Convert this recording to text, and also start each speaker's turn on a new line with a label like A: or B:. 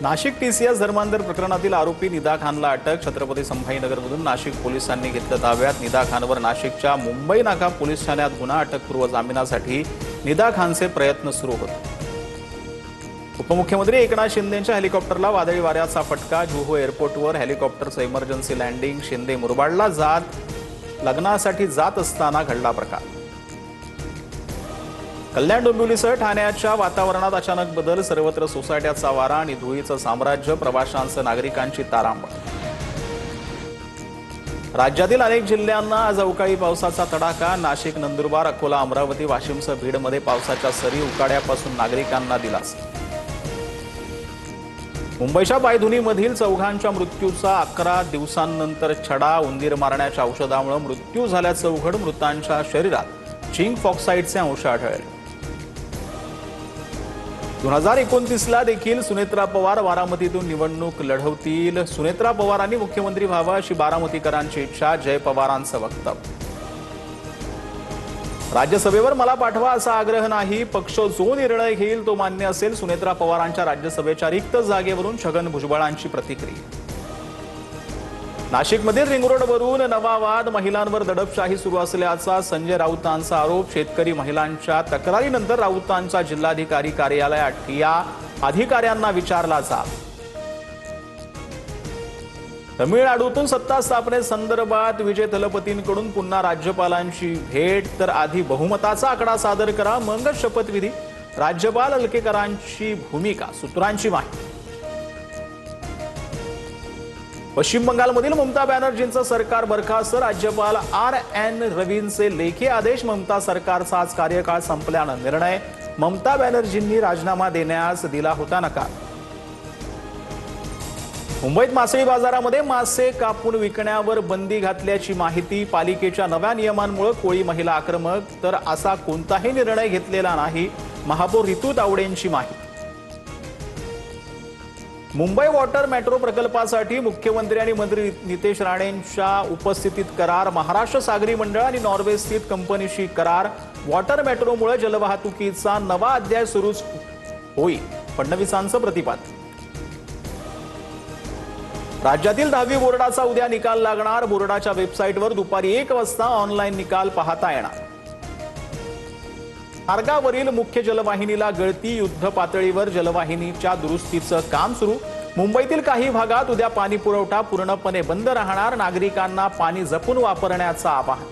A: Nashik TCS धर्मांतर प्रकरणातील आरोपी निदा खानला अटक। छत्रपती संभाजीनगरमधून नाशिक पोलिसांनी घेतलं ताब्यात। निदा खानवर नाशिकच्या मुंबई नाका पोलीस ठाण्यात गुन्हा अटकपूर्व जामिनासाठी निदा खानचे प्रयत्न सुरू होते। उपमुख्यमंत्री एकनाथ शिंदेंच्या हेलिकॉप्टरला वादळी वाऱ्याचा फटका। जुहू एअरपोर्टवर हेलिकॉप्टरचं इमर्जन्सी लँडिंग। शिंदे मुरबाडला लग्नासाठी जात असताना घडला प्रकार। कल्याण डोंबिवलीसह ठाण्याच्या वातावरणात अचानक बदल। सर्वत्र सोसायट्याचा वारा आणि धुळीचं साम्राज्य। प्रवाशांसह नागरिकांची तारांबळ। राज्यातील अनेक जिल्ह्यांना आज अवकाळी पावसाचा तडाखा। नाशिक, नंदुरबार, अकोला, अमरावती, वाशिमसह बीडमध्ये पावसाच्या सरी। उकाड्यापासून नागरिकांना दिलासा। मुंबईच्या पायधुनीमधील चौघांच्या मृत्यूचा 11 दिवसांनंतर छडा। उंदीर मारण्याच्या औषधामुळे मृत्यू झाल्याचं उघड। मृतांच्या शरीरात झिंक ऑक्साईडचे अंश आढळले। 2029ला देखील सुनेत्रा पवार बारामतीतून निवडणूक लढवतील। सुनेत्रा पवारांनी मुख्यमंत्री व्हावं अशी बारामतीकरांची इच्छा। जय पवारांचं वक्तव्य। राज्यसभेवर मला पाठवा असा आग्रह नाही। पक्ष जो निर्णय घेईल तो मान्य असेल। सुनेत्रा पवारांच्या राज्यसभेच्या रिक्त जागेवरून छगन भुजबळांची प्रतिक्रिया। नाशिकमधील रिंग रोडवरून नवा वाद। महिलांवर दडपशाही सुरू असल्याचा संजय राऊतांचा आरोप। शेतकरी महिलांच्या तक्रारीनंतर राऊतांचा जिल्हाधिकारी कार्यालयात ठिय्या। अधिकाऱ्यांना विचारला जाब। तमिळनाडूतून सत्ता स्थापनेसंदर्भात विजय थलपतींकडून पुन्हा राज्यपालांची भेट। तर आधी बहुमताचा आकडा सादर करा मगच शपथविधी। राज्यपाल अलकेकरांची भूमिका, सूत्रांची माहिती। पश्चिम बंगालमधील ममता बॅनर्जींचं सरकार बरखास्त। राज्यपाल RN रवींचे लेखी आदेश। ममता सरकारचा आज कार्यकाळ संपल्यानं निर्णय। ममता बॅनर्जींनी राजीनामा देण्यास दिला होता नकार। मुंबईत मासळी बाजारामध्ये मासे कापून विकण्यावर बंदी घातल्याची माहिती। पालिकेच्या नव्या नियमांमुळे कोळी महिला आक्रमक। तर असा कोणताही निर्णय घेतलेला नाही। महापौर रितू तावडेंची माहिती। मुंबई वॉटर मेट्रो प्रकल्पासाठी मुख्यमंत्री आणि मंत्री नितेश राणेंच्या उपस्थितीत करार। महाराष्ट्र सागरी मंडळ आणि नॉर्वे स्थित कंपनीशी करार। वॉटर मेट्रोमुळे जलवाहतुकीचा नवा अध्याय सुरू होईल, फडणवीसांचं प्रतिपादन। राज्यातील 10वी बोर्डाचा उद्या निकाल लागणार। बोर्डाच्या वेबसाईटवर दुपारी 1 वाजता ऑनलाईन निकाल पाहता येणार। मार्गावरील मुख्य जलवाहिनीला गळती। युद्ध पातळीवर जलवाहिनीच्या दुरुस्तीचं काम सुरू। मुंबईतील काही भागात उद्या पाणी पुरवठा पूर्णपणे बंद राहणार। नागरिकांना पाणी जपून वापरण्याचं आवाहन।